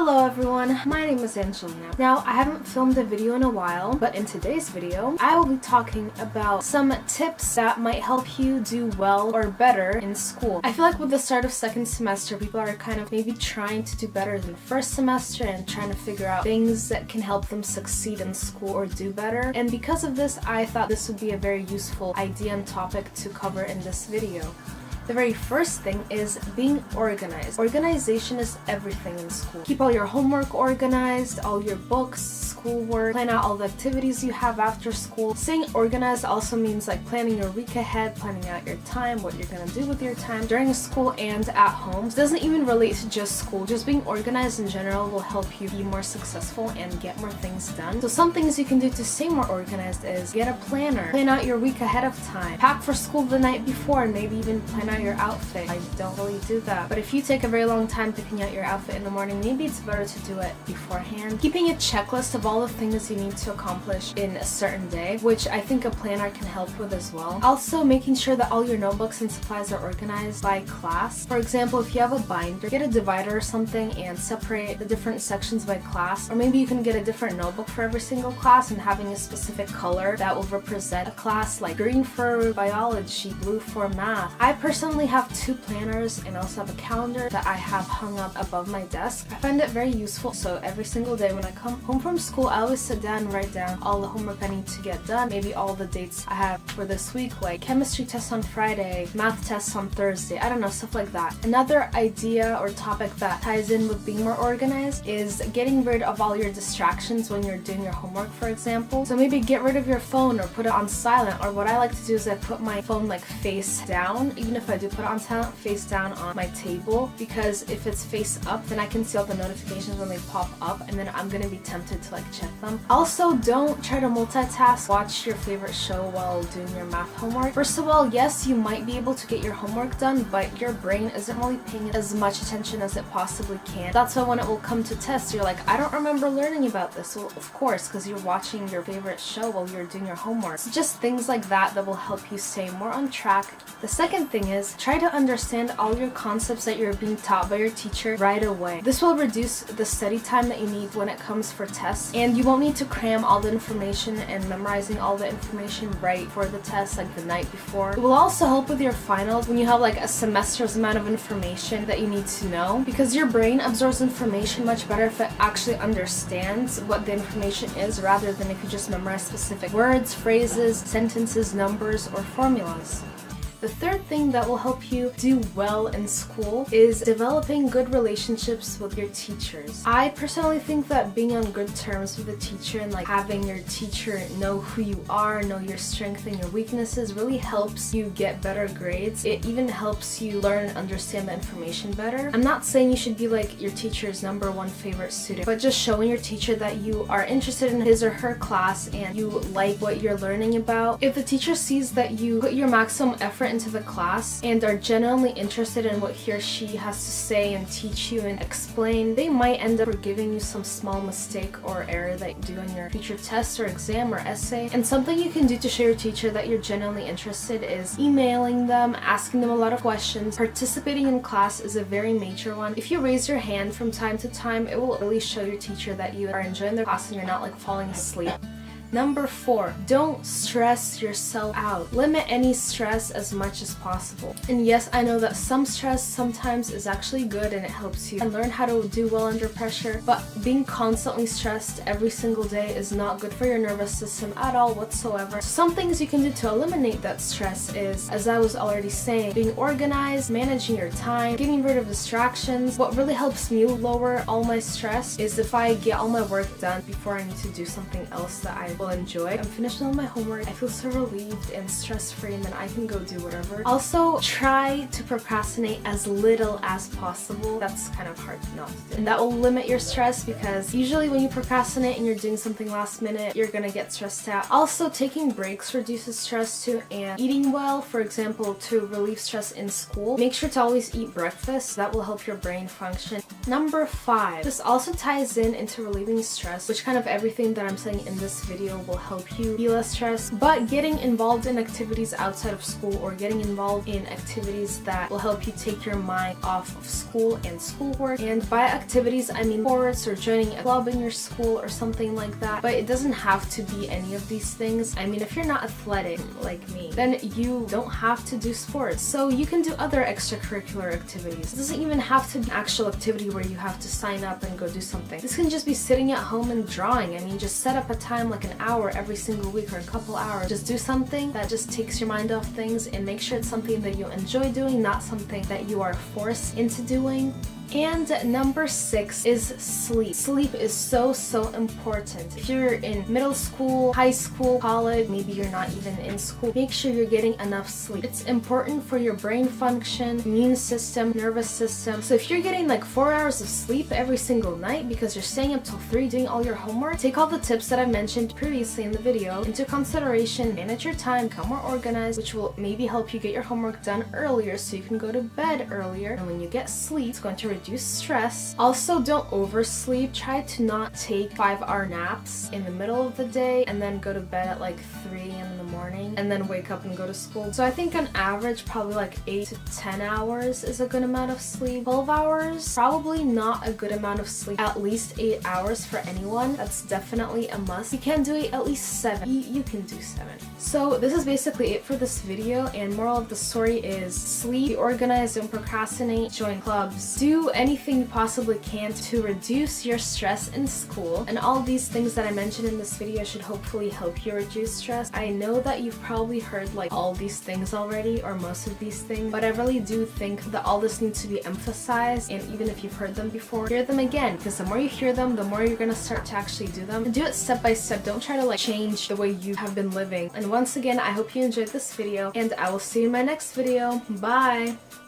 Hello everyone, my name is Angelina. Now, I haven't filmed a video in a while, but in today's video, I will be talking about some tips that might help you do well or better in school. I feel like with the start of second semester, people are kind of maybe trying to do better than first semester and trying to figure out things that can help them succeed in school or do better. And because of this, I thought this would be a very useful idea and topic to cover in this video. The very first thing is being organized. Organization is everything in school. Keep all your homework organized, all your books, schoolwork, plan out all the activities you have after school. Staying organized also means like planning your week ahead, planning out your time, what you're gonna do with your time during school and at home. It doesn't even relate to just school. Just being organized in general will help you be more successful and get more things done. So some things you can do to stay more organized is get a planner, plan out your week ahead of time, pack for school the night before, and maybe even plan out your outfit. I don't really do that, but if you take a very long time picking out your outfit in the morning, maybe it's better to do it beforehand. Keeping a checklist of all the things you need to accomplish in a certain day, which I think a planner can help with as well. Also, making sure that all your notebooks and supplies are organized by class. For example, if you have a binder, get a divider or something and separate the different sections by class, or maybe you can get a different notebook for every single class and having a specific color that will represent a class, like green for biology, blue for math. I personally have two planners and also have a calendar that I have hung up above my desk. I find it very useful, so every single day when I come home from school, I always sit down and write down all the homework I need to get done, maybe all the dates I have for this week, like chemistry tests on Friday, math tests on Thursday, I don't know, stuff like that. Another idea or topic that ties in with being more organized is getting rid of all your distractions when you're doing your homework, for example. So maybe get rid of your phone or put it on silent, or what I like to do is I put my phone like face down. Even if I do put it on silent, face down on my table, because if it's face up, then I can see all the notifications when they pop up, and then I'm gonna be tempted to like check them. Also, don't try to multitask. Watch your favorite show while doing your math homework. First of all, yes, you might be able to get your homework done, but your brain isn't really paying as much attention as it possibly can. That's why when it will come to tests, you're like, I don't remember learning about this. Well, of course, because you're watching your favorite show while you're doing your homework. So just things like that will help you stay more on track. The second thing is try to understand all your concepts that you're being taught by your teacher right away. This will reduce the study time that you need when it comes for tests, and you won't need to cram all the information and memorizing all the information right for the test like the night before. It will also help with your finals when you have like a semester's amount of information that you need to know, because your brain absorbs information much better if it actually understands what the information is rather than if you just memorize specific words, phrases, sentences, numbers, or formulas. The third thing that will help you do well in school is developing good relationships with your teachers. I personally think that being on good terms with a teacher and like having your teacher know who you are, know your strengths and your weaknesses really helps you get better grades. It even helps you learn and understand the information better. I'm not saying you should be like your teacher's #1 favorite student, but just showing your teacher that you are interested in his or her class and you like what you're learning about. If the teacher sees that you put your maximum effort into the class and are genuinely interested in what he or she has to say and teach you and explain, they might end up forgiving you some small mistake or error that you do on your future test or exam or essay. And something you can do to show your teacher that you're genuinely interested is emailing them, asking them a lot of questions. Participating in class is a very major one. If you raise your hand from time to time, it will really show your teacher that you are enjoying the class and you're not like falling asleep. Number 4, don't stress yourself out. Limit any stress as much as possible. And yes, I know that some stress sometimes is actually good and it helps you learn how to do well under pressure, but being constantly stressed every single day is not good for your nervous system at all whatsoever. Some things you can do to eliminate that stress is, as I was already saying, being organized, managing your time, getting rid of distractions. What really helps me lower all my stress is if I get all my work done before I need to do something else that I will enjoy. I'm finished with all my homework. I feel so relieved and stress-free, and then I can go do whatever. Also, try to procrastinate as little as possible. That's kind of hard not to do. And that will limit your stress, because usually when you procrastinate and you're doing something last minute, you're gonna get stressed out. Also, taking breaks reduces stress too, and eating well, for example, to relieve stress in school. Make sure to always eat breakfast. That will help your brain function. Number 5. This also ties into relieving stress, which kind of everything that I'm saying in this video video will help you be less stressed. But getting involved in activities outside of school, or getting involved in activities that will help you take your mind off of school and schoolwork, and by activities I mean sports or joining a club in your school or something like that, but it doesn't have to be any of these things. I mean, if you're not athletic like me, then you don't have to do sports, so you can do other extracurricular activities. It doesn't even have to be an actual activity where you have to sign up and go do something. This can just be sitting at home and drawing. I mean, just set up a time like an hour every single week or a couple hours. Just do something that just takes your mind off things, and make sure it's something that you enjoy doing, not something that you are forced into doing. And number 6 is sleep. Sleep is so important. If you're in middle school, high school, college, maybe you're not even in school, make sure you're getting enough sleep. It's important for your brain function, immune system, nervous system. So if you're getting like 4 hours of sleep every single night because you're staying up till 3 doing all your homework, take all the tips that I mentioned previously in the video into consideration. Manage your time, become more organized, which will maybe help you get your homework done earlier so you can go to bed earlier. And when you get sleep, it's going to reduce stress. Also, don't oversleep. Try to not take 5-hour naps in the middle of the day and then go to bed at like 3 a.m. in the morning and then wake up and go to school. So I think on average probably like 8 to 10 hours is a good amount of sleep. 12 hours, probably not a good amount of sleep. At least 8 hours for anyone. That's definitely a must. You can do it at least 7. You can do 7. So this is basically it for this video, and moral of the story is sleep, be organized, don't procrastinate, join clubs, do anything you possibly can to reduce your stress in school. And all these things that I mentioned in this video should hopefully help you reduce stress. I know that you've probably heard like all these things already, or most of these things, but I really do think that all this needs to be emphasized, and even if you've heard them before, hear them again, because the more you hear them, the more you're gonna start to actually do them. And do it step by step. Don't try to like change the way you have been living. And once again, I hope you enjoyed this video, and I will see you in my next video. Bye!